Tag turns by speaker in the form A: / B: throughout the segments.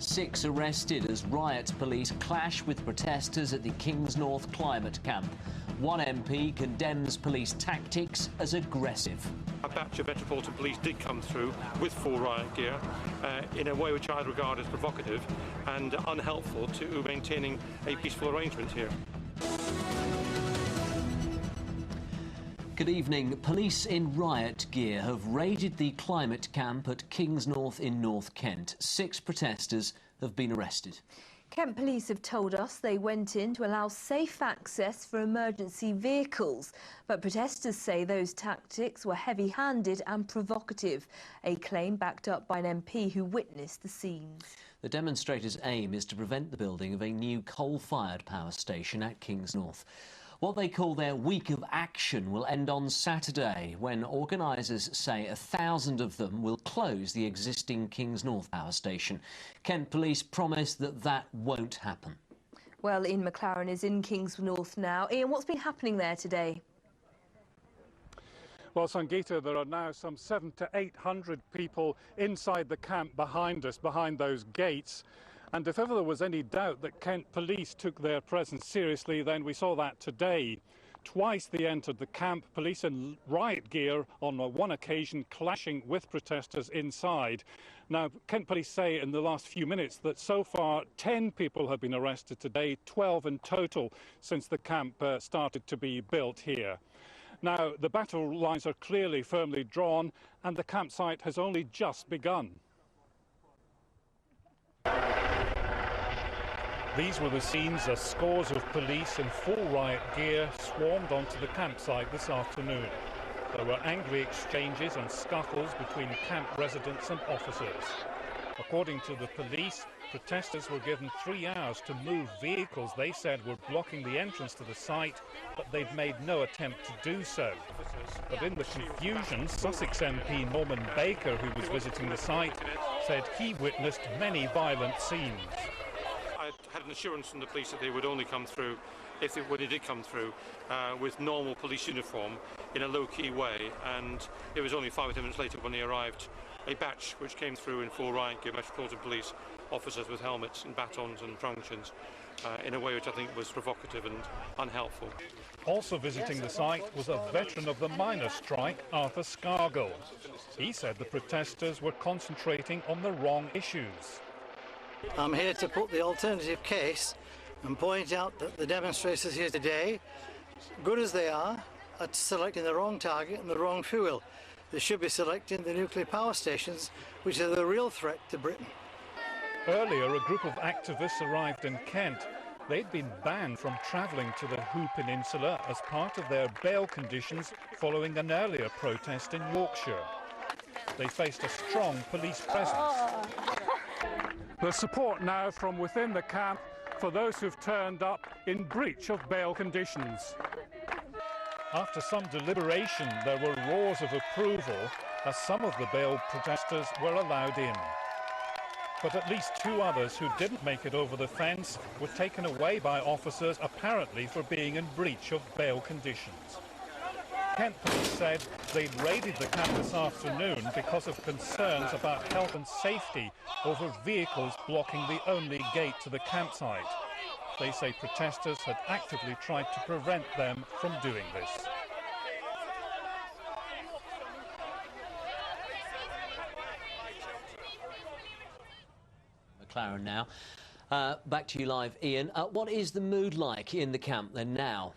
A: 6 arrested as riot police clash with protesters at the Kings North climate camp. One MP condemns police tactics as aggressive.
B: A batch of Metropolitan Police did come through with full riot gear in a way which I'd regard as provocative and unhelpful to maintaining a peaceful arrangement here.
A: Good evening. Police in riot gear have raided the climate camp at Kings North in North Kent. 6 protesters have been arrested.
C: Kent Police have told us they went in to allow safe access for emergency vehicles. But protesters say those tactics were heavy-handed and provocative, a claim backed up by an MP who witnessed the scenes.
A: The demonstrators' aim is to prevent the building of a new coal-fired power station at Kings North. What they call their week of action will end on Saturday, when organisers say 1,000 of them will close the existing Kings North power station. Kent Police promise that that won't happen.
C: Well, Ian McLaren is in Kings North now. Ian, what's been happening there today?
D: Well, Sangeeta, there are now some 700 to 800 people inside the camp behind us, behind those gates. And if ever there was any doubt that Kent Police took their presence seriously, then we saw that today. Twice they entered the camp, police in riot gear on one occasion, clashing with protesters inside. Now, Kent Police say in the last few minutes that so far 10 people have been arrested today, 12 in total since the camp started to be built here. Now, the battle lines are clearly firmly drawn and the campsite has only just begun. These were the scenes as scores of police in full riot gear swarmed onto the campsite this afternoon. There were angry exchanges and scuffles between camp residents and officers. According to the police, protesters were given 3 hours to move vehicles they said were blocking the entrance to the site, but they've made no attempt to do so. But in the confusion, Sussex MP Norman Baker, who was visiting the site, said he witnessed many violent scenes.
B: I had an assurance from the police that they would only come through, when they did come through, with normal police uniform in a low-key way, and it was only 5 or 10 minutes later when they arrived, a batch which came through in full riot gear, Metropolitan Police officers with helmets and batons and truncheons, in a way which I think was provocative and unhelpful.
D: Also visiting the site was a veteran of the miners' strike, Arthur Scargill. He said the protesters were concentrating on the wrong issues.
E: I'm here to put the alternative case and point out that the demonstrators here today, good as they are selecting the wrong target and the wrong fuel. They should be selecting the nuclear power stations, which are the real threat to Britain.
D: Earlier, a group of activists arrived in Kent. They'd been banned from travelling to the Hoo Peninsula as part of their bail conditions following an earlier protest in Yorkshire. They faced a strong police presence. There's support now from within the camp for those who've turned up in breach of bail conditions. After some deliberation, there were roars of approval as some of the bail protesters were allowed in. But at least 2 others who didn't make it over the fence were taken away by officers, apparently for being in breach of bail conditions. Kent Police said they'd raided the camp this afternoon because of concerns about health and safety over vehicles blocking the only gate to the campsite. They say protesters had actively tried to prevent them from doing this.
A: McLaren now. Back to you live, Ian. What is the mood like in the camp then now?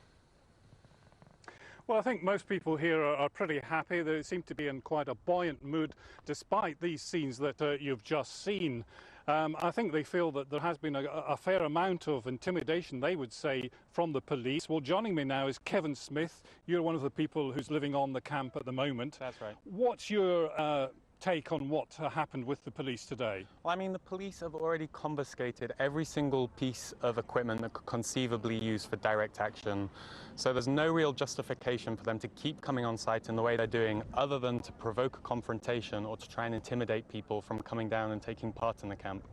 D: Well, I think most people here are pretty happy. They seem to be in quite a buoyant mood despite these scenes that you've just seen. I think they feel that there has been a fair amount of intimidation, they would say, from the police. Well, joining me now is Kevin Smith. You're one of the people who's living on the camp at the moment.
F: That's right.
D: What's your take on what happened with the police today?
F: Well, I mean, the police have already confiscated every single piece of equipment that could conceivably use for direct action. So there's no real justification for them to keep coming on site in the way they're doing, other than to provoke a confrontation or to try and intimidate people from coming down and taking part in the camp.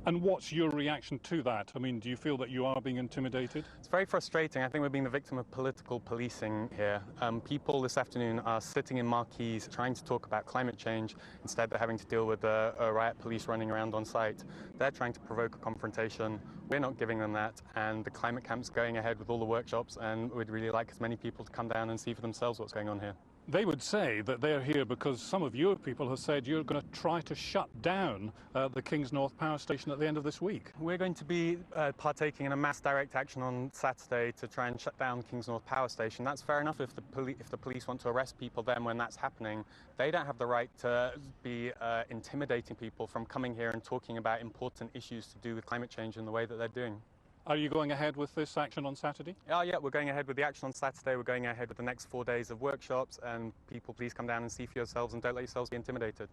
D: And what's your reaction to that? I mean, do you feel that you are being intimidated?
F: It's very frustrating. I think we're being the victim of political policing here. People this afternoon are sitting in marquees trying to talk about climate change. Instead, they're having to deal with a riot police running around on site. They're trying to provoke a confrontation. We're not giving them that, and the climate camp's going ahead with all the workshops, and we'd really like as many people to come down and see for themselves what's going on here.
D: They would say that they're here because some of your people have said you're going to try to shut down the Kings North power station at the end of this week.
F: We're going to be partaking in a mass direct action on Saturday to try and shut down Kings North power station. That's fair enough if the police want to arrest people then when that's happening. They don't have the right to be intimidating people from coming here and talking about important issues to do with climate change in the way that they're doing.
D: Are you going ahead with this action on Saturday?
F: Oh, yeah, we're going ahead with the action on Saturday. We're going ahead with the next 4 days of workshops, and people, please come down and see for yourselves and don't let yourselves be intimidated.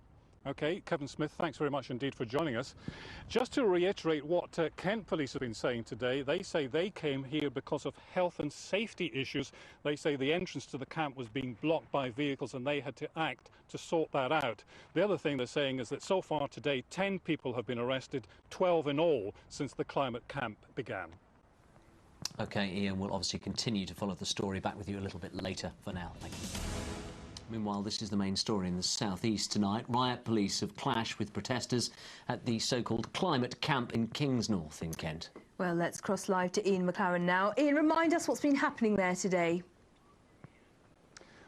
D: OK, Kevin Smith, thanks very much indeed for joining us. Just to reiterate what Kent Police have been saying today, they say they came here because of health and safety issues. They say the entrance to the camp was being blocked by vehicles and they had to act to sort that out. The other thing they're saying is that so far today, 10 people have been arrested, 12 in all, since the climate camp began.
A: OK, Ian, we'll obviously continue to follow the story. Back with you a little bit later. For now, thank you. Meanwhile, this is the main story in the southeast tonight. Riot police have clashed with protesters at the so-called climate camp in Kings North in Kent.
C: Well, let's cross live to Ian McLaren now. Ian, remind us what's been happening there today.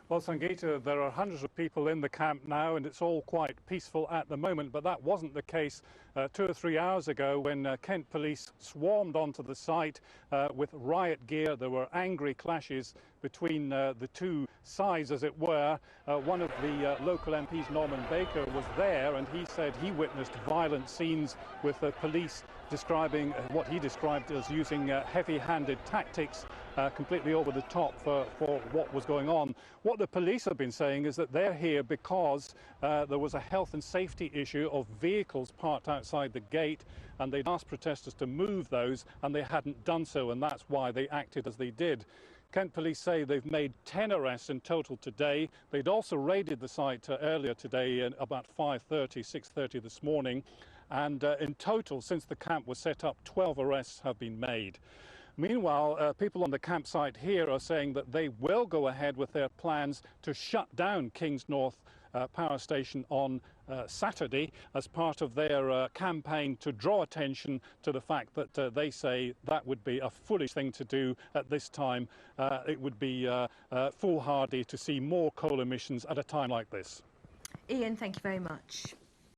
D: Well, Sangeeta, there are hundreds of people in the camp now and it's all quite peaceful at the moment, but that wasn't the case 2 or 3 hours ago when Kent police swarmed onto the site with riot gear. There were angry clashes between the two sides, as it were. One of the local MPs, Norman Baker, was there and he said he witnessed violent scenes with the police describing what he described as using heavy-handed tactics completely over the top for what was going on. What the police have been saying is that they're here because there was a health and safety issue of vehicles parked outside the gate, and they'd asked protesters to move those and they hadn't done so, and that's why they acted as they did. Kent police say they've made 10 arrests in total today. They'd also raided the site earlier today at about 5:30, 6:30 this morning. And in total, since the camp was set up, 12 arrests have been made. Meanwhile, people on the campsite here are saying that they will go ahead with their plans to shut down Kings North power station on Saturday as part of their campaign to draw attention to the fact that they say that would be a foolish thing to do at this time. It would be foolhardy to see more coal emissions at a time like this.
C: Ian, thank you very much.